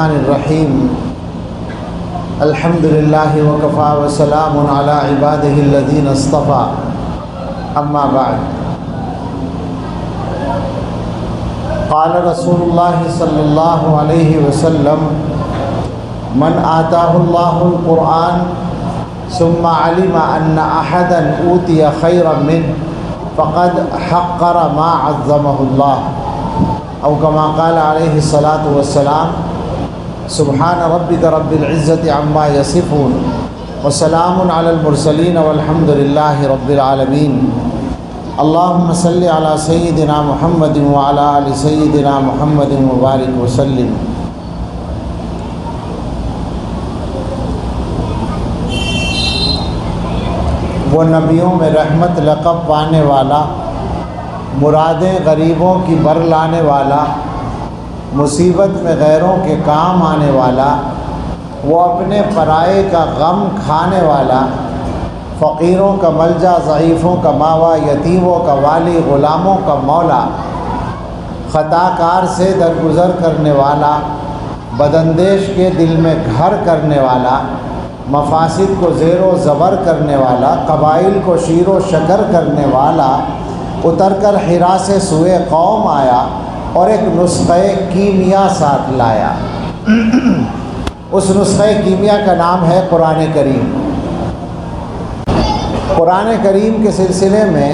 الرحیم الحمد للہ وکفی وسلام علی عبادہ الذین اصطفی اما بعد قال رسول اللہ صلی اللہ علیہ وسلم من آتاہ اللہ القرآن ثم علم ان احدا اوتی خیرا منه فقد حقر ما عظمہ اللہ او کما قال علیہ الصلاۃ والسلام سبحان ربک رب العزت عما یصفون وسلام علی المرسلین والحمد للہ رب العالمین اللہم صلی علی سیدنا محمد وعلی آل سیدنا محمد وبارک وسلم۔ وہ نبیوں میں رحمت لقب پانے والا، مرادیں غریبوں کی بر لانے والا، مصیبت میں غیروں کے کام آنے والا، وہ اپنے پرائے کا غم کھانے والا، فقیروں کا ملجا، ضعیفوں کا ماوا، یتیموں کا والی، غلاموں کا مولا، خطا کار سے درگزر کرنے والا، بداندیش کے دل میں گھر کرنے والا، مفاسد کو زیر و زبر کرنے والا، قبائل کو شیر و شکر کرنے والا، اتر کر حرا سے سوئے قوم آیا اور ایک نسخہ کیمیا ساتھ لایا۔ اس نسخہ کیمیا کا نام ہے قرآن کریم۔ قرآن کریم کے سلسلے میں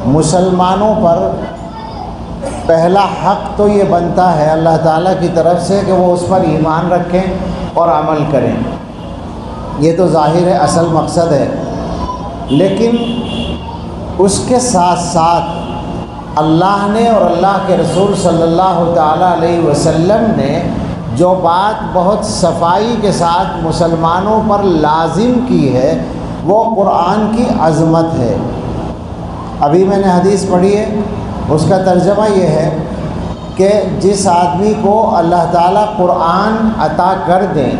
مسلمانوں پر پہلا حق تو یہ بنتا ہے اللہ تعالیٰ کی طرف سے کہ وہ اس پر ایمان رکھیں اور عمل کریں۔ یہ تو ظاہر ہے، اصل مقصد ہے، لیکن اس کے ساتھ ساتھ اللہ نے اور اللہ کے رسول صلی اللہ تعالیٰ علیہ وسلم نے جو بات بہت صفائی کے ساتھ مسلمانوں پر لازم کی ہے وہ قرآن کی عظمت ہے۔ ابھی میں نے حدیث پڑھی ہے، اس کا ترجمہ یہ ہے کہ جس آدمی کو اللہ تعالیٰ قرآن عطا کر دیں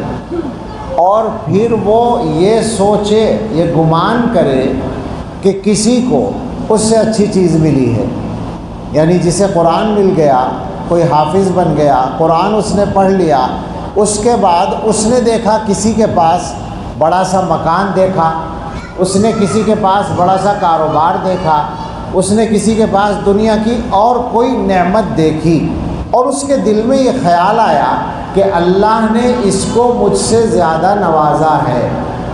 اور پھر وہ یہ سوچے، یہ گمان کرے کہ کسی کو اس سے اچھی چیز ملی ہے، یعنی جسے قرآن مل گیا، کوئی حافظ بن گیا، قرآن اس نے پڑھ لیا، اس کے بعد اس نے دیکھا کسی کے پاس بڑا سا مکان دیکھا، اس نے کسی کے پاس بڑا سا کاروبار دیکھا، اس نے کسی کے پاس دنیا کی اور کوئی نعمت دیکھی، اور اس کے دل میں یہ خیال آیا کہ اللہ نے اس کو مجھ سے زیادہ نوازا ہے،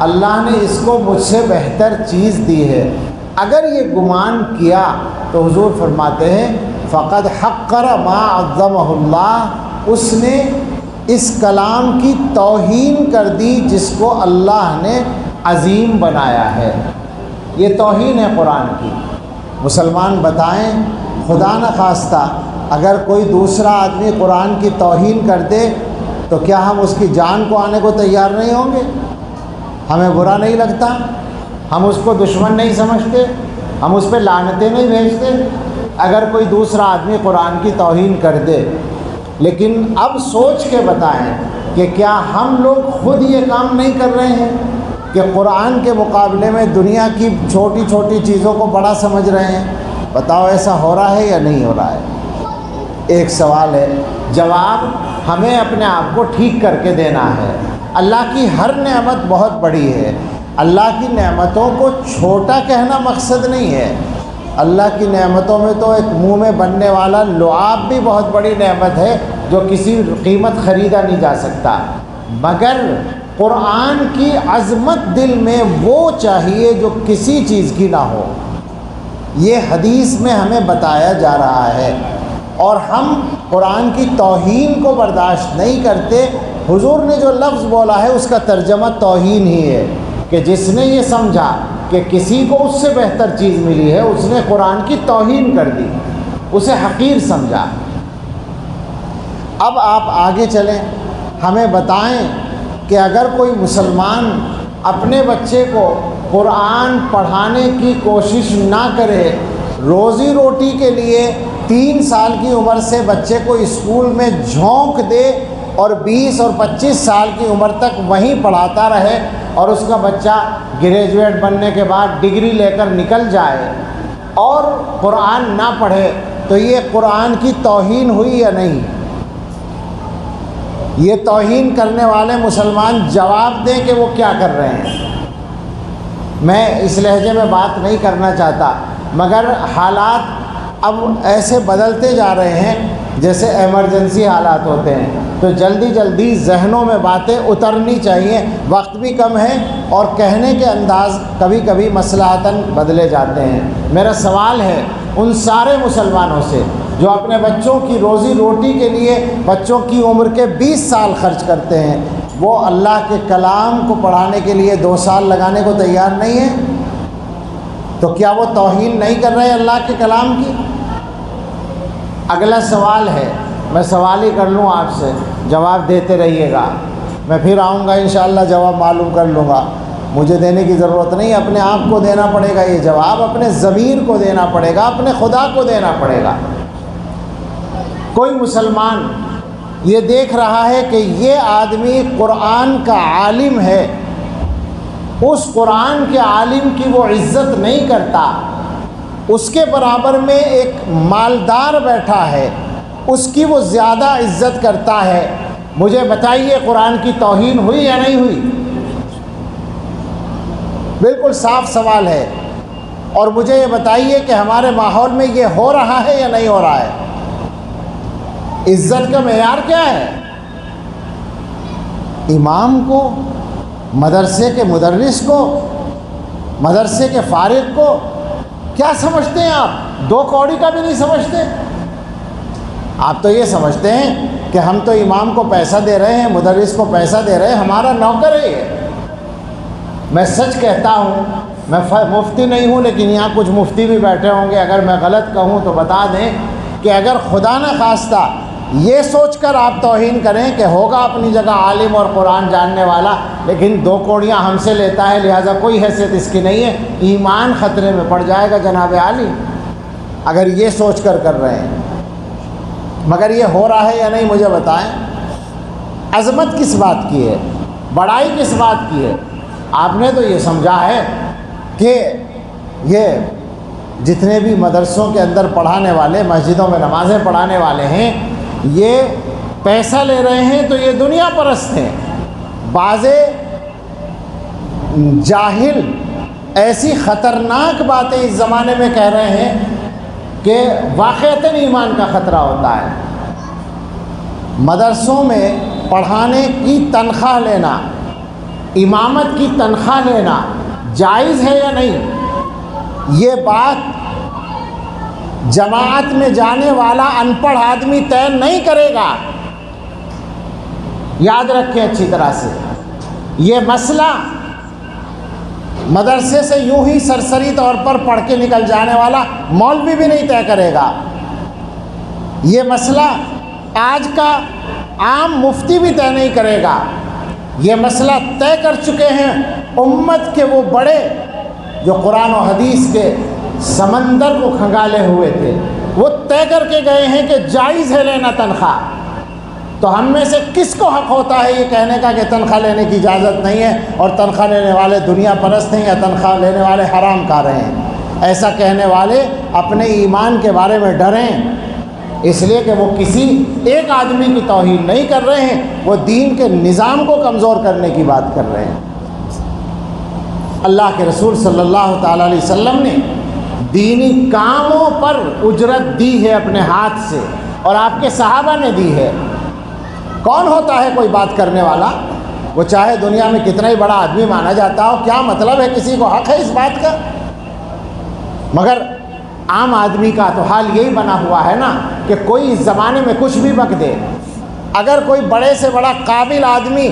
اللہ نے اس کو مجھ سے بہتر چیز دی ہے۔ اگر یہ گمان کیا تو حضور فرماتے ہیں فقد حقر ما عظمہ اللہ، اس نے اس کلام کی توہین کر دی جس کو اللہ نے عظیم بنایا ہے۔ یہ توہین ہے قرآن کی۔ مسلمان بتائیں، خدا نخواستہ اگر کوئی دوسرا آدمی قرآن کی توہین کر دے تو کیا ہم اس کی جان کو آنے کو تیار نہیں ہوں گے؟ ہمیں برا نہیں لگتا؟ ہم اس کو دشمن نہیں سمجھتے؟ ہم اس پہ لعنتیں نہیں بھیجتے اگر کوئی دوسرا آدمی قرآن کی توہین کر دے؟ لیکن اب سوچ کے بتائیں کہ کیا ہم لوگ خود یہ کام نہیں کر رہے ہیں کہ قرآن کے مقابلے میں دنیا کی چھوٹی چھوٹی چیزوں کو بڑا سمجھ رہے ہیں؟ بتاؤ ایسا ہو رہا ہے یا نہیں ہو رہا ہے؟ ایک سوال ہے، جواب ہمیں اپنے آپ کو ٹھیک کر کے دینا ہے۔ اللہ کی ہر نعمت بہت بڑی ہے، اللہ کی نعمتوں کو چھوٹا کہنا مقصد نہیں ہے۔ اللہ کی نعمتوں میں تو ایک منہ میں بننے والا لعاب بھی بہت بڑی نعمت ہے جو کسی قیمت خریدا نہیں جا سکتا، مگر قرآن کی عظمت دل میں وہ چاہیے جو کسی چیز کی نہ ہو۔ یہ حدیث میں ہمیں بتایا جا رہا ہے اور ہم قرآن کی توہین کو برداشت نہیں کرتے۔ حضور نے جو لفظ بولا ہے اس کا ترجمہ توہین ہی ہے کہ جس نے یہ سمجھا کہ کسی کو اس سے بہتر چیز ملی ہے، اس نے قرآن کی توہین کر دی، اسے حقیر سمجھا۔ اب آپ آگے چلیں، ہمیں بتائیں کہ اگر کوئی مسلمان اپنے بچے کو قرآن پڑھانے کی کوشش نہ کرے، روزی روٹی کے لیے 3 سال کی عمر سے بچے کو اسکول میں جھونک دے اور 20 اور 25 سال کی عمر تک وہیں پڑھاتا رہے اور اس کا بچہ گریجویٹ بننے کے بعد ڈگری لے کر نکل جائے اور قرآن نہ پڑھے، تو یہ قرآن کی توہین ہوئی یا نہیں؟ یہ توہین کرنے والے مسلمان جواب دیں کہ وہ کیا کر رہے ہیں۔ میں اس لہجے میں بات نہیں کرنا چاہتا، مگر حالات اب ایسے بدلتے جا رہے ہیں جیسے ایمرجنسی حالات ہوتے ہیں، تو جلدی جلدی ذہنوں میں باتیں اترنی چاہیے، وقت بھی کم ہے اور کہنے کے انداز کبھی کبھی مصلحتاً بدلے جاتے ہیں۔ میرا سوال ہے ان سارے مسلمانوں سے جو اپنے بچوں کی روزی روٹی کے لیے بچوں کی عمر کے 20 سال خرچ کرتے ہیں، وہ اللہ کے کلام کو پڑھانے کے لیے 2 سال لگانے کو تیار نہیں ہیں، تو کیا وہ توہین نہیں کر رہے اللہ کے کلام کی؟ اگلا سوال ہے، میں سوال ہی کر لوں آپ سے، جواب دیتے رہیے گا، میں پھر آؤں گا انشاءاللہ جواب معلوم کر لوں گا، مجھے دینے کی ضرورت نہیں، اپنے آپ کو دینا پڑے گا یہ جواب، اپنے ضمیر کو دینا پڑے گا، اپنے خدا کو دینا پڑے گا۔ کوئی مسلمان یہ دیکھ رہا ہے کہ یہ آدمی قرآن کا عالم ہے، اس قرآن کے عالم کی وہ عزت نہیں کرتا، اس کے برابر میں ایک مالدار بیٹھا ہے، اس کی وہ زیادہ عزت کرتا ہے، مجھے بتائیے قرآن کی توہین ہوئی یا نہیں ہوئی؟ بالکل صاف سوال ہے، اور مجھے یہ بتائیے کہ ہمارے ماحول میں یہ ہو رہا ہے یا نہیں ہو رہا ہے؟ عزت کا معیار کیا ہے؟ امام کو، مدرسے کے مدرس کو، مدرسے کے فارغ کو کیا سمجھتے ہیں آپ؟ 2 کوڑی کا بھی نہیں سمجھتے؟ آپ تو یہ سمجھتے ہیں کہ ہم تو امام کو پیسہ دے رہے ہیں، مدرس کو پیسہ دے رہے ہیں، ہمارا نوکر ہے یہ۔ میں سچ کہتا ہوں، میں مفتی نہیں ہوں، لیکن یہاں کچھ مفتی بھی بیٹھے ہوں گے، اگر میں غلط کہوں تو بتا دیں کہ اگر خدا نہ خواستہ یہ سوچ کر آپ توہین کریں کہ ہوگا اپنی جگہ عالم اور قرآن جاننے والا، لیکن 2 کوڑیاں ہم سے لیتا ہے لہٰذا کوئی حیثیت اس کی نہیں ہے، ایمان خطرے میں پڑ جائے گا جناب عالی، اگر یہ سوچ کر رہے ہیں۔ مگر یہ ہو رہا ہے یا نہیں مجھے بتائیں؟ عظمت کس بات کی ہے؟ بڑائی کس بات کی ہے؟ آپ نے تو یہ سمجھا ہے کہ یہ جتنے بھی مدرسوں کے اندر پڑھانے والے، مسجدوں میں نمازیں پڑھانے والے ہیں، یہ پیسہ لے رہے ہیں تو یہ دنیا پرست ہیں۔ بعض جاہل ایسی خطرناک باتیں اس زمانے میں کہہ رہے ہیں کہ واقعتاً ایمان کا خطرہ ہوتا ہے۔ مدرسوں میں پڑھانے کی تنخواہ لینا، امامت کی تنخواہ لینا جائز ہے یا نہیں؟ یہ بات جماعت میں جانے والا ان پڑھ آدمی طے نہیں کرے گا، یاد رکھیں اچھی طرح سے۔ یہ مسئلہ مدرسے سے یوں ہی سرسری طور پر پڑھ کے نکل جانے والا مولوی بھی نہیں طے کرے گا، یہ مسئلہ آج کا عام مفتی بھی طے نہیں کرے گا، یہ مسئلہ طے کر چکے ہیں امت کے وہ بڑے جو قرآن و حدیث کے سمندر کو کھنگالے ہوئے تھے، وہ طے کر کے گئے ہیں کہ جائز ہے لینا تنخواہ۔ تو ہم میں سے کس کو حق ہوتا ہے یہ کہنے کا کہ تنخواہ لینے کی اجازت نہیں ہے اور تنخواہ لینے والے دنیا پرست ہیں یا تنخواہ لینے والے حرام کار ہیں؟ ایسا کہنے والے اپنے ایمان کے بارے میں ڈریں، اس لیے کہ وہ کسی ایک آدمی کی توہین نہیں کر رہے ہیں، وہ دین کے نظام کو کمزور کرنے کی بات کر رہے ہیں۔ اللہ کے رسول صلی اللہ تعالیٰ علیہ وسلم نے دینی کاموں پر اجرت دی ہے اپنے ہاتھ سے، اور آپ کے صحابہ نے دی ہے۔ کون ہوتا ہے کوئی بات کرنے والا؟ وہ چاہے دنیا میں کتنا ہی بڑا آدمی مانا جاتا ہو، کیا مطلب ہے کسی کو حق ہے اس بات کا؟ مگر عام آدمی کا تو حال یہی بنا ہوا ہے نا کہ کوئی اس زمانے میں کچھ بھی بک دے۔ اگر کوئی بڑے سے بڑا قابل آدمی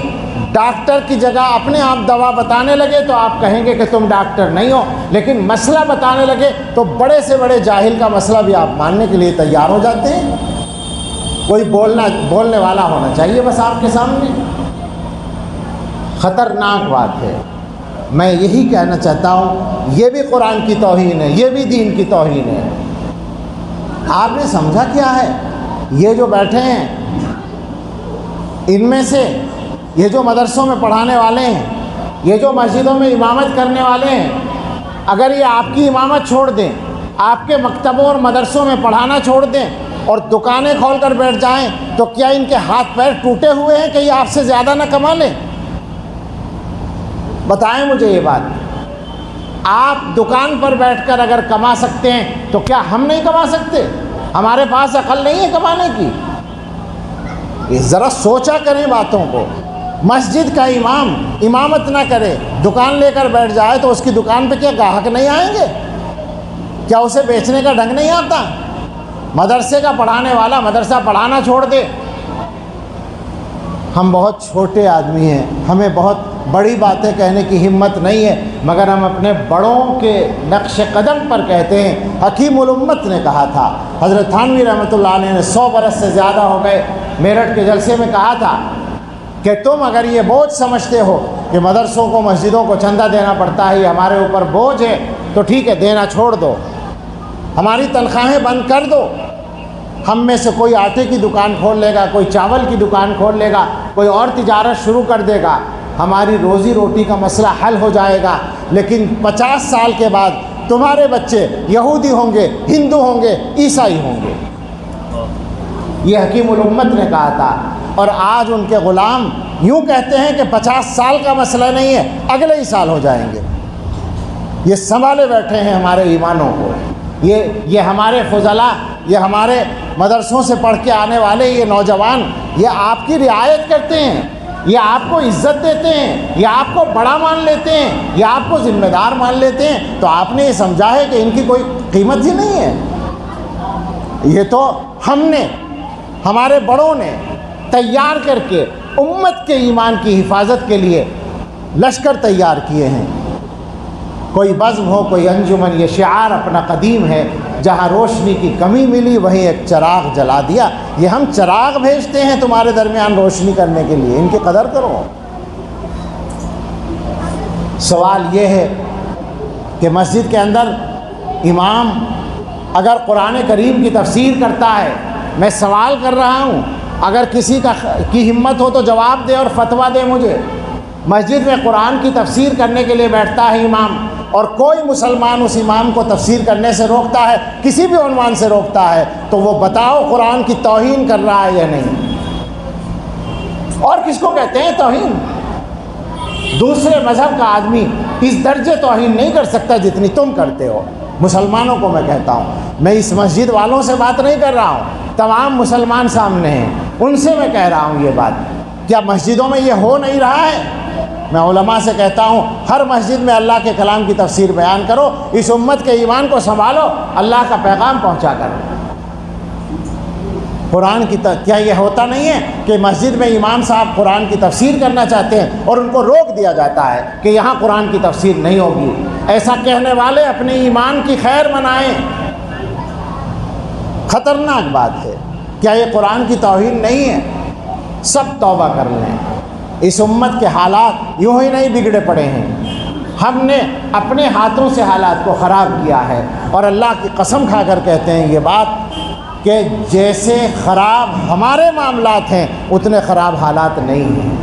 ڈاکٹر کی جگہ اپنے آپ دوا بتانے لگے تو آپ کہیں گے کہ تم ڈاکٹر نہیں ہو، لیکن مسئلہ بتانے لگے تو بڑے سے بڑے جاہل کا مسئلہ بھی آپ ماننے کے لیے تیار ہو جاتے ہیں۔ کوئی بولنے والا ہونا چاہیے بس آپ کے سامنے۔ خطرناک بات ہے، میں یہی کہنا چاہتا ہوں، یہ بھی قرآن کی توہین ہے، یہ بھی دین کی توہین ہے۔ آپ نے سمجھا کیا ہے؟ یہ جو بیٹھے ہیں ان میں سے، یہ جو مدرسوں میں پڑھانے والے ہیں، یہ جو مسجدوں میں امامت کرنے والے ہیں، اگر یہ آپ کی امامت چھوڑ دیں، آپ کے مکتبوں اور مدرسوں میں پڑھانا چھوڑ دیں، اور دکانیں کھول کر بیٹھ جائیں تو کیا ان کے ہاتھ پیر ٹوٹے ہوئے ہیں کہ یہ آپ سے زیادہ نہ کما لیں؟ بتائیں مجھے یہ بات. آپ دکان پر بیٹھ کر اگر کما سکتے ہیں تو کیا ہم نہیں کما سکتے؟ ہمارے پاس عقل نہیں ہے کمانے کی؟ یہ ذرا سوچا کریں باتوں کو. مسجد کا امام امامت نہ کرے، دکان لے کر بیٹھ جائے تو اس کی دکان پہ کیا گاہک نہیں آئیں گے؟ کیا اسے بیچنے کا ڈھنگ نہیں آتا؟ مدرسے کا پڑھانے والا مدرسہ پڑھانا چھوڑ دے. ہم بہت چھوٹے آدمی ہیں، ہمیں بہت بڑی باتیں کہنے کی ہمت نہیں ہے، مگر ہم اپنے بڑوں کے نقش قدم پر کہتے ہیں. حکیم الامت نے کہا تھا، حضرت تھانوی رحمۃ اللہ علیہ نے 100 برس سے زیادہ ہو گئے میرٹھ کے جلسے میں کہا تھا کہ تم اگر یہ بوجھ سمجھتے ہو کہ مدرسوں کو مسجدوں کو چندہ دینا پڑتا ہے، یہ ہمارے اوپر بوجھ ہے، تو ٹھیک ہے، دینا چھوڑ دو، ہماری تنخواہیں بند کر دو. ہم میں سے کوئی آٹے کی دکان کھول لے گا، کوئی چاول کی دکان کھول لے گا، کوئی اور تجارت شروع کر دے گا، ہماری روزی روٹی کا مسئلہ حل ہو جائے گا. لیکن 50 سال کے بعد تمہارے بچے یہودی ہوں گے، ہندو ہوں گے، عیسائی ہوں گے. یہ حکیم الامت نے کہا تھا. اور آج ان کے غلام یوں کہتے ہیں کہ 50 سال کا مسئلہ نہیں ہے، اگلے ہی سال ہو جائیں گے. یہ سنبھالے بیٹھے ہیں ہمارے ایمانوں کو. یہ ہمارے فضلاء، یہ ہمارے مدرسوں سے پڑھ کے آنے والے یہ نوجوان، یہ آپ کی رعایت کرتے ہیں، یہ آپ کو عزت دیتے ہیں، یہ آپ کو بڑا مان لیتے ہیں، یہ آپ کو ذمہ دار مان لیتے ہیں. تو آپ نے یہ سمجھا ہے کہ ان کی کوئی قیمت ہی نہیں ہے؟ یہ تو ہم نے، ہمارے بڑوں نے تیار کر کے امت کے ایمان کی حفاظت کے لیے لشکر تیار کیے ہیں. کوئی بزم ہو، کوئی انجمن، یہ شعار اپنا قدیم ہے. جہاں روشنی کی کمی ملی وہیں ایک چراغ جلا دیا. یہ ہم چراغ بھیجتے ہیں تمہارے درمیان روشنی کرنے کے لیے، ان کی قدر کرو. سوال یہ ہے کہ مسجد کے اندر امام اگر قرآن کریم کی تفسیر کرتا ہے، میں سوال کر رہا ہوں، اگر کسی کی ہمت ہو تو جواب دے اور فتویٰ دے مجھے. مسجد میں قرآن کی تفسیر کرنے کے لیے بیٹھتا ہے امام، اور کوئی مسلمان اس امام کو تفسیر کرنے سے روکتا ہے، کسی بھی عنوان سے روکتا ہے، تو وہ بتاؤ قرآن کی توہین کر رہا ہے یا نہیں؟ اور کس کو کہتے ہیں توہین؟ دوسرے مذہب کا آدمی اس درجے توہین نہیں کر سکتا جتنی تم کرتے ہو. مسلمانوں کو میں کہتا ہوں، میں اس مسجد والوں سے بات نہیں کر رہا ہوں، تمام مسلمان سامنے ہیں، ان سے میں کہہ رہا ہوں یہ بات. کیا مسجدوں میں یہ ہو نہیں رہا ہے؟ میں علماء سے کہتا ہوں، ہر مسجد میں اللہ کے کلام کی تفسیر بیان کرو، اس امت کے ایمان کو سنبھالو، اللہ کا پیغام پہنچا کرو. قرآن کی کیا یہ ہوتا نہیں ہے کہ مسجد میں امام صاحب قرآن کی تفسیر کرنا چاہتے ہیں اور ان کو روک دیا جاتا ہے کہ یہاں قرآن کی تفسیر نہیں ہوگی؟ ایسا کہنے والے اپنے ایمان کی خیر منائیں. خطرناک بات ہے. کیا یہ قرآن کی توہین نہیں ہے؟ سب توبہ کر لیں. اس امت کے حالات یوں ہی نہیں بگڑے پڑے ہیں، ہم نے اپنے ہاتھوں سے حالات کو خراب کیا ہے. اور اللہ کی قسم کھا کر کہتے ہیں یہ بات کہ جیسے خراب ہمارے معاملات ہیں اتنے خراب حالات نہیں ہیں.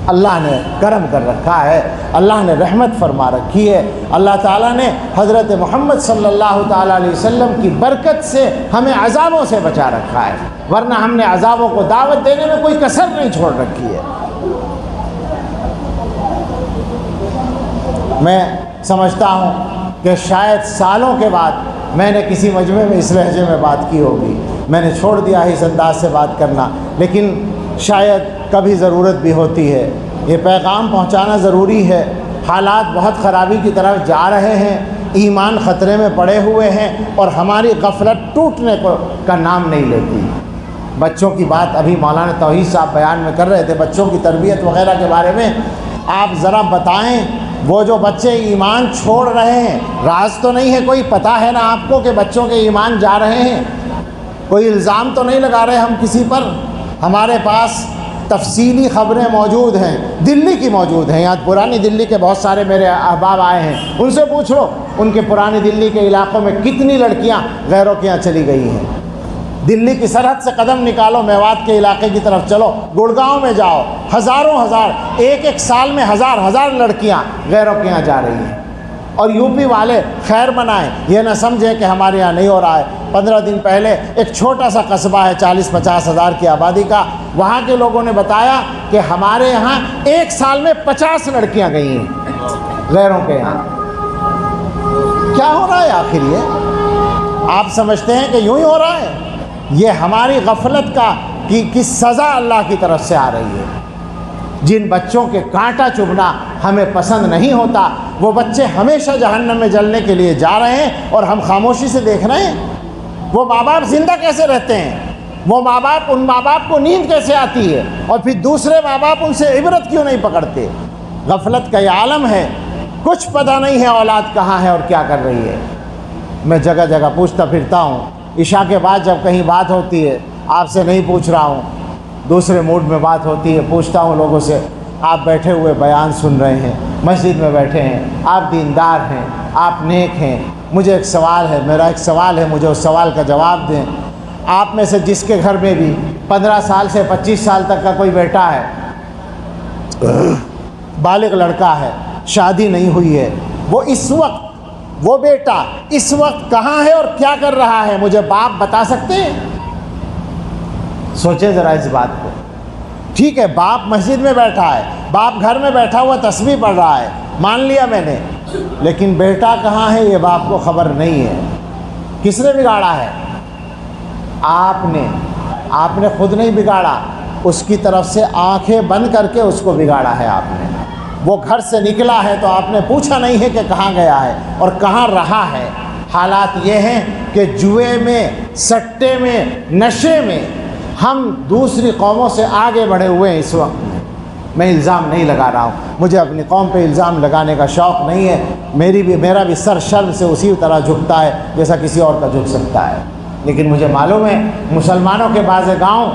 اللہ نے کرم کر رکھا ہے، اللہ نے رحمت فرما رکھی ہے. اللہ تعالیٰ نے حضرت محمد صلی اللہ تعالیٰ علیہ وسلم کی برکت سے ہمیں عذابوں سے بچا رکھا ہے، ورنہ ہم نے عذابوں کو دعوت دینے میں کوئی کسر نہیں چھوڑ رکھی ہے. میں سمجھتا ہوں کہ شاید سالوں کے بعد میں نے کسی مجمع میں اس لہجے میں بات کی ہوگی. میں نے چھوڑ دیا ہے اس انداز سے بات کرنا، لیکن شاید کبھی ضرورت بھی ہوتی ہے. یہ پیغام پہنچانا ضروری ہے. حالات بہت خرابی کی طرف جا رہے ہیں، ایمان خطرے میں پڑے ہوئے ہیں، اور ہماری غفلت ٹوٹنے کا نام نہیں لیتی. بچوں کی بات ابھی مولانا توحید صاحب بیان میں کر رہے تھے، بچوں کی تربیت وغیرہ کے بارے میں. آپ ذرا بتائیں، وہ جو بچے ایمان چھوڑ رہے ہیں، راز تو نہیں ہے کوئی؟ پتہ ہے نا آپ کو کہ بچوں کے ایمان جا رہے ہیں؟ کوئی الزام تو نہیں لگا رہے ہم کسی پر؟ ہمارے پاس تفصیلی خبریں موجود ہیں، دلی کی موجود ہیں. یہاں پرانی دلی کے بہت سارے میرے احباب آئے ہیں، ان سے پوچھ لو ان کے پرانی دلی کے علاقوں میں کتنی لڑکیاں غیروں کے یہاں چلی گئی ہیں. دلی کی سرحد سے قدم نکالو، میوات کے علاقے کی طرف چلو، گڑگاؤں میں جاؤ، ہزاروں ہزار، ایک ایک سال میں ہزار ہزار لڑکیاں غیروں کے یہاں جا رہی ہیں. اور یو پی والے خیر منائیں، یہ نہ سمجھیں کہ ہمارے یہاں نہیں ہو رہا ہے۔ 15 دن پہلے ایک چھوٹا سا قصبہ ہے 40-50 ہزار کی آبادی کا، وہاں کے لوگوں نے بتایا کہ ہمارے یہاں ایک سال میں 50 لڑکیاں گئی ہیں غیروں کے یہاں۔ کیا ہو رہا ہے آخر یہ؟ آپ سمجھتے ہیں کہ یوں ہی ہو رہا ہے؟ یہ ہماری غفلت کی سزا اللہ کی طرف سے آ رہی ہے۔ جن بچوں کے کانٹا چبھنا ہمیں پسند نہیں ہوتا، وہ بچے ہمیشہ جہنم میں جلنے کے لیے جا رہے ہیں اور ہم خاموشی سے دیکھ رہے ہیں۔ وہ ماں باپ زندہ کیسے رہتے ہیں؟ وہ ماں باپ، ان ماں باپ کو نیند کیسے آتی ہے؟ اور پھر دوسرے ماں باپ ان سے عبرت کیوں نہیں پکڑتے؟ غفلت کا یہ عالم ہے، کچھ پتہ نہیں ہے اولاد کہاں ہے اور کیا کر رہی ہے۔ میں جگہ جگہ پوچھتا پھرتا ہوں، عشاء کے بعد جب کہیں بات ہوتی ہے، آپ سے نہیں پوچھ رہا ہوں، دوسرے موڈ میں بات ہوتی ہے، پوچھتا ہوں لوگوں سے، آپ بیٹھے ہوئے بیان سن رہے ہیں، مسجد میں بیٹھے ہیں، آپ دیندار ہیں، آپ نیک ہیں، مجھے ایک سوال ہے، میرا ایک سوال ہے، مجھے اس سوال کا جواب دیں۔ آپ میں سے جس کے گھر میں بھی 15 سال سے 25 سال تک کا کوئی بیٹا ہے، بالغ لڑکا ہے، شادی نہیں ہوئی ہے، وہ اس وقت، وہ بیٹا اس وقت کہاں ہے اور کیا کر رہا ہے، مجھے باپ بتا سکتے ہیں؟ سوچیں ذرا اس بات کو۔ ٹھیک ہے، باپ مسجد میں بیٹھا ہے، باپ گھر میں بیٹھا ہوا تسبیح پڑھ رہا ہے، مان لیا میں نے، لیکن بیٹا کہاں ہے یہ باپ کو خبر نہیں ہے۔ کس نے بگاڑا ہے؟ آپ نے خود نہیں بگاڑا، اس کی طرف سے آنکھیں بند کر کے اس کو بگاڑا ہے آپ نے۔ وہ گھر سے نکلا ہے تو آپ نے پوچھا نہیں ہے کہ کہاں گیا ہے اور کہاں رہا ہے۔ حالات یہ ہیں کہ جوئے میں، سٹے میں، نشے میں ہم دوسری قوموں سے آگے بڑھے ہوئے ہیں اس وقت۔ میں الزام نہیں لگا رہا ہوں، مجھے اپنی قوم پہ الزام لگانے کا شوق نہیں ہے، میرا بھی سر شرم سے اسی طرح جھکتا ہے جیسا کسی اور کا جھک سکتا ہے، لیکن مجھے معلوم ہے مسلمانوں کے بعض گاؤں،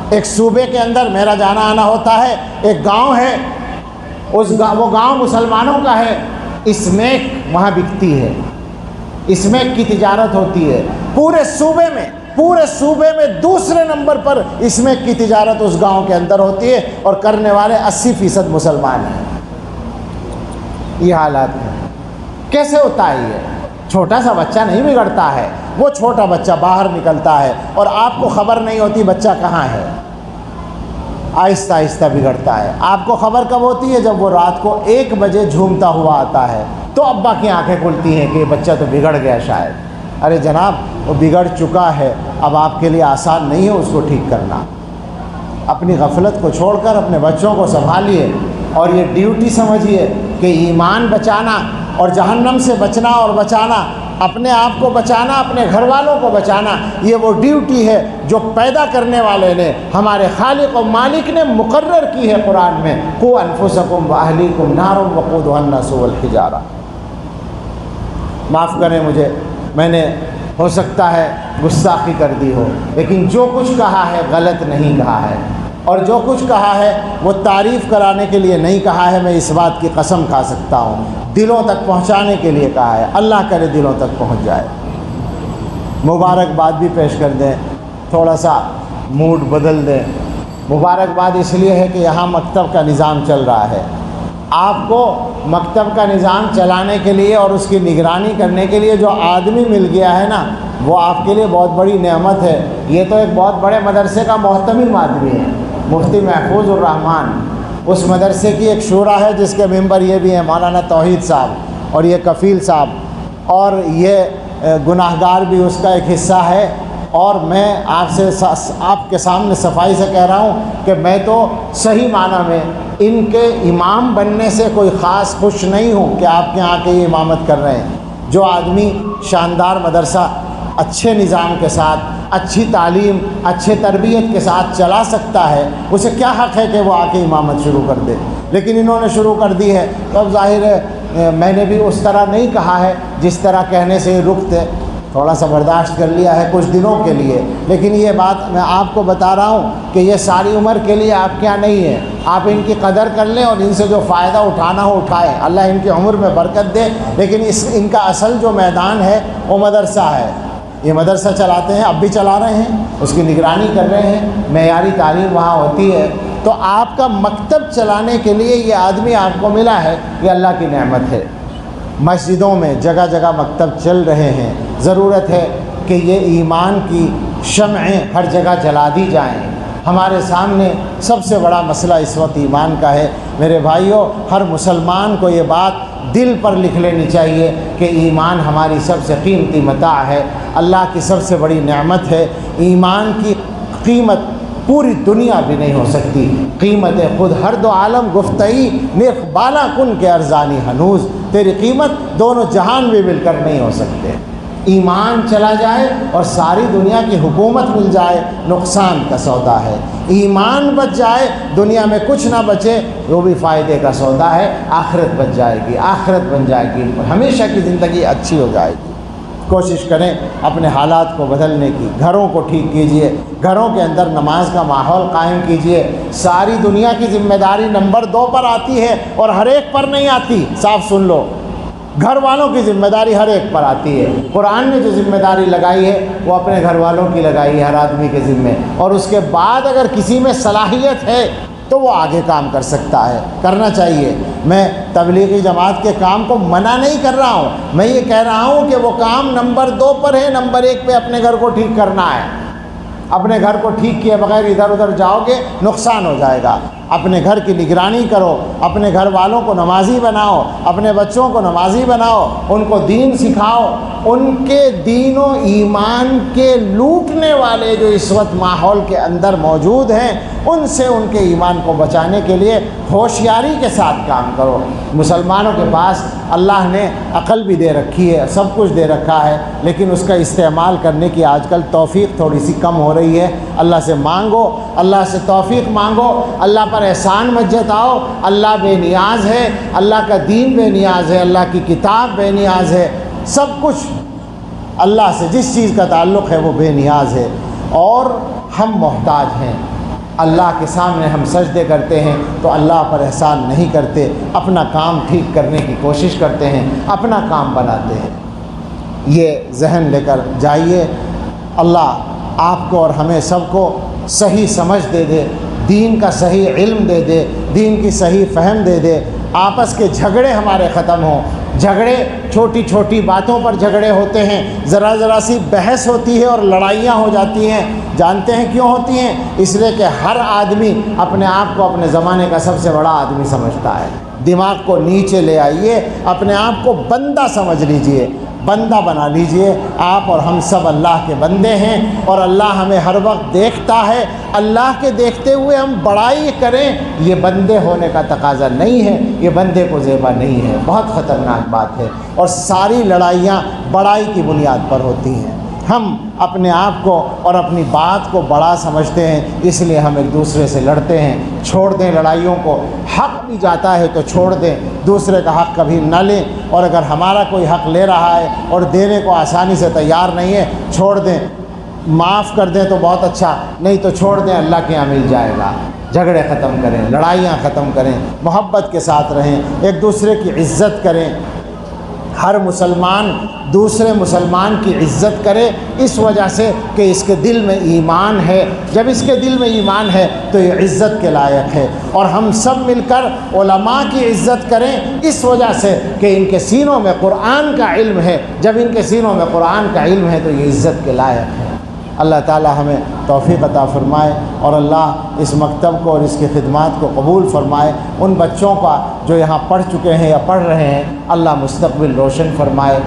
ایک صوبے کے اندر میرا جانا آنا ہوتا ہے، ایک گاؤں ہے، وہ گاؤں مسلمانوں کا ہے، اسمیک وہاں بکتی ہے، اسمیک کی تجارت ہوتی ہے، پورے صوبے میں دوسرے نمبر پر اسمیک کی تجارت اس گاؤں کے اندر ہوتی ہے اور کرنے والے 80% مسلمان ہیں۔ یہ حالات ہیں۔ کیسے ہوتا ہے یہ؟ چھوٹا سا بچہ نہیں بگڑتا ہے، وہ چھوٹا بچہ باہر نکلتا ہے اور آپ کو خبر نہیں ہوتی بچہ کہاں ہے، آہستہ آہستہ بگڑتا ہے۔ آپ کو خبر کب ہوتی ہے؟ جب وہ رات کو 1 بجے جھومتا ہوا آتا ہے تو ابا کی آنکھیں کھلتی ہیں کہ یہ بچہ تو بگڑ گیا شاید۔ ارے جناب، وہ بگڑ چکا ہے، اب آپ کے لیے آسان نہیں ہے اس کو ٹھیک کرنا۔ اپنی غفلت کو چھوڑ کر اپنے بچوں کو سنبھالیے اور یہ ڈیوٹی سمجھیے کہ ایمان بچانا اور جہنم سے بچنا اور بچانا، اپنے آپ کو بچانا، اپنے گھر والوں کو بچانا، یہ وہ ڈیوٹی ہے جو پیدا کرنے والے نے، ہمارے خالق و مالک نے مقرر کی ہے قرآن میں۔ قُوْ أَنفُسَكُمْ وَأَهْلِيكُمْ نَارًا وَقُودُهَا النَّاسُ وَالْحِجَارَةُ۔ معاف کریں مجھے، میں نے ہو سکتا ہے گستاخی کر دی ہو، لیکن جو کچھ کہا ہے غلط نہیں کہا ہے، اور جو کچھ کہا ہے وہ تعریف کرانے کے لیے نہیں کہا ہے، میں اس بات کی قسم کھا سکتا ہوں، دلوں تک پہنچانے کے لیے کہا ہے۔ اللہ کرے دلوں تک پہنچ جائے۔ مبارکباد بھی پیش کر دیں، تھوڑا سا موڈ بدل دیں۔ مبارکباد اس لیے ہے کہ یہاں مکتب کا نظام چل رہا ہے۔ آپ کو مکتب کا نظام چلانے کے لیے اور اس کی نگرانی کرنے کے لیے جو آدمی مل گیا ہے نا، وہ آپ کے لیے بہت بڑی نعمت ہے۔ یہ تو ایک بہت بڑے مدرسے کا محتمم آدمی ہے، مفتی محفوظ الرحمان۔ اس مدرسے کی ایک شورا ہے جس کے ممبر یہ بھی ہیں مولانا توحید صاحب اور یہ کفیل صاحب، اور یہ گناہگار بھی اس کا ایک حصہ ہے۔ اور میں آپ کے سامنے صفائی سے کہہ رہا ہوں کہ میں تو صحیح معنی میں ان کے امام بننے سے کوئی خاص خوش نہیں ہوں کہ آپ کے یہاں کے یہ امامت کر رہے ہیں۔ جو آدمی شاندار مدرسہ اچھے نظام کے ساتھ، اچھی تعلیم، اچھے تربیت کے ساتھ چلا سکتا ہے، اسے کیا حق ہے کہ وہ آ کے امامت شروع کر دے؟ لیکن انہوں نے شروع کر دی ہے، تو اب ظاہر ہے میں نے بھی اس طرح نہیں کہا ہے جس طرح کہنے سے رکتے، تھوڑا سا برداشت کر لیا ہے کچھ دنوں کے لیے، لیکن یہ بات میں آپ کو بتا رہا ہوں کہ یہ ساری عمر کے لیے آپ کے یہاں نہیں ہے۔ آپ ان کی قدر کر لیں اور ان سے جو فائدہ اٹھانا ہو اٹھائیں، اللہ ان کی عمر میں برکت دے، لیکن ان کا اصل جو میدان ہے وہ مدرسہ ہے۔ یہ مدرسہ چلاتے ہیں، اب بھی چلا رہے ہیں، اس کی نگرانی کر رہے ہیں، معیاری تعلیم وہاں ہوتی ہے۔ تو آپ کا مکتب چلانے کے لیے یہ آدمی آپ کو ملا ہے، یہ اللہ کی نعمت ہے۔ مسجدوں میں جگہ جگہ مکتب چل رہے ہیں، ضرورت ہے کہ یہ ایمان کی شمعیں ہر جگہ جلا دی جائیں۔ ہمارے سامنے سب سے بڑا مسئلہ اس وقت ایمان کا ہے۔ میرے بھائیوں، ہر مسلمان کو یہ بات دل پر لکھ لینی چاہیے کہ ایمان ہماری سب سے قیمتی متاع ہے، اللہ کی سب سے بڑی نعمت ہے۔ ایمان کی قیمت پوری دنیا بھی نہیں ہو سکتی، قیمت خود ہر دو عالم گفتئی نرخ بالا کن کے ارزانی ہنوز، تیری قیمت دونوں جہان بھی مل کر نہیں ہو سکتے۔ ایمان چلا جائے اور ساری دنیا کی حکومت مل جائے، نقصان کا سودا ہے۔ ایمان بچ جائے، دنیا میں کچھ نہ بچے، وہ بھی فائدے کا سودا ہے۔ آخرت بچ جائے گی، آخرت بن جائے گی، ہمیشہ کی زندگی اچھی ہو جائے گی۔ کوشش کریں اپنے حالات کو بدلنے کی، گھروں کو ٹھیک کیجئے، گھروں کے اندر نماز کا ماحول قائم کیجئے۔ ساری دنیا کی ذمہ داری نمبر 2 پر آتی ہے اور ہر ایک پر نہیں آتی، صاف سن لو۔ گھر والوں کی ذمہ داری ہر ایک پر آتی ہے۔ قرآن نے جو ذمہ داری لگائی ہے وہ اپنے گھر والوں کی لگائی ہے، ہر آدمی کے ذمے، اور اس کے بعد اگر کسی میں صلاحیت ہے تو وہ آگے کام کر سکتا ہے، کرنا چاہیے۔ میں تبلیغی جماعت کے کام کو منع نہیں کر رہا ہوں، میں یہ کہہ رہا ہوں کہ وہ کام نمبر 2 پر ہے، نمبر 1 پہ اپنے گھر کو ٹھیک کرنا ہے۔ اپنے گھر کو ٹھیک کیے بغیر ادھر ادھر جاؤ گے، نقصان ہو جائے گا۔ اپنے گھر کی نگرانی کرو، اپنے گھر والوں کو نمازی بناؤ، اپنے بچوں کو نمازی بناؤ، ان کو دین سکھاؤ۔ ان کے دین و ایمان کے لوٹنے والے جو اس وقت ماحول کے اندر موجود ہیں، ان سے ان کے ایمان کو بچانے کے لیے ہوشیاری کے ساتھ کام کرو۔ مسلمانوں کے پاس اللہ نے عقل بھی دے رکھی ہے، سب کچھ دے رکھا ہے، لیکن اس کا استعمال کرنے کی آج کل توفیق تھوڑی سی کم ہو رہی ہے۔ اللہ سے مانگو، اللہ سے توفیق مانگو، اللہ پر احسان مت جتاؤ۔ اللہ بے نیاز ہے، اللہ کا دین بے نیاز ہے، اللہ کی کتاب بے نیاز ہے، سب کچھ اللہ سے جس چیز کا تعلق ہے وہ بے نیاز ہے، اور ہم محتاج ہیں۔ اللہ کے سامنے ہم سجدے کرتے ہیں تو اللہ پر احسان نہیں کرتے، اپنا کام ٹھیک کرنے کی کوشش کرتے ہیں، اپنا کام بناتے ہیں۔ یہ ذہن لے کر جائیے۔ اللہ آپ کو اور ہمیں سب کو صحیح سمجھ دے دے، دین کا صحیح علم دے دے، دین کی صحیح فہم دے دے۔ آپس کے جھگڑے ہمارے ختم ہوں۔ جھگڑے چھوٹی چھوٹی باتوں پر جھگڑے ہوتے ہیں، ذرا ذرا سی بحث ہوتی ہے اور لڑائیاں ہو جاتی ہیں۔ جانتے ہیں کیوں ہوتی ہیں؟ اس لیے کہ ہر آدمی اپنے آپ کو اپنے زمانے کا سب سے بڑا آدمی سمجھتا ہے۔ دماغ کو نیچے لے آئیے، اپنے آپ کو بندہ سمجھ لیجئے، بندہ بنا لیجئے۔ آپ اور ہم سب اللہ کے بندے ہیں، اور اللہ ہمیں ہر وقت دیکھتا ہے۔ اللہ کے دیکھتے ہوئے ہم بڑائی کریں، یہ بندے ہونے کا تقاضا نہیں ہے، یہ بندے کو زیبا نہیں ہے، بہت خطرناک بات ہے۔ اور ساری لڑائیاں بڑائی کی بنیاد پر ہوتی ہیں۔ ہم اپنے آپ کو اور اپنی بات کو بڑا سمجھتے ہیں، اس لیے ہم ایک دوسرے سے لڑتے ہیں۔ چھوڑ دیں لڑائیوں کو، حق بھی جاتا ہے تو چھوڑ دیں، دوسرے کا حق کبھی نہ لیں، اور اگر ہمارا کوئی حق لے رہا ہے اور دینے کو آسانی سے تیار نہیں ہے، چھوڑ دیں۔ معاف کر دیں تو بہت اچھا، نہیں تو چھوڑ دیں، اللہ کے یہاں مل جائے گا۔ جھگڑے ختم کریں، لڑائیاں ختم کریں، محبت کے ساتھ رہیں، ایک دوسرے کی عزت کریں۔ ہر مسلمان دوسرے مسلمان کی عزت کرے، اس وجہ سے کہ اس کے دل میں ایمان ہے۔ جب اس کے دل میں ایمان ہے تو یہ عزت کے لائق ہے۔ اور ہم سب مل کر علماء کی عزت کریں، اس وجہ سے کہ ان کے سینوں میں قرآن کا علم ہے۔ جب ان کے سینوں میں قرآن کا علم ہے تو یہ عزت کے لائق ہے۔ اللہ تعالی ہمیں توفیق عطا فرمائے، اور اللہ اس مکتب کو اور اس کی خدمات کو قبول فرمائے۔ ان بچوں کا جو یہاں پڑھ چکے ہیں یا پڑھ رہے ہیں، اللہ مستقبل روشن فرمائے۔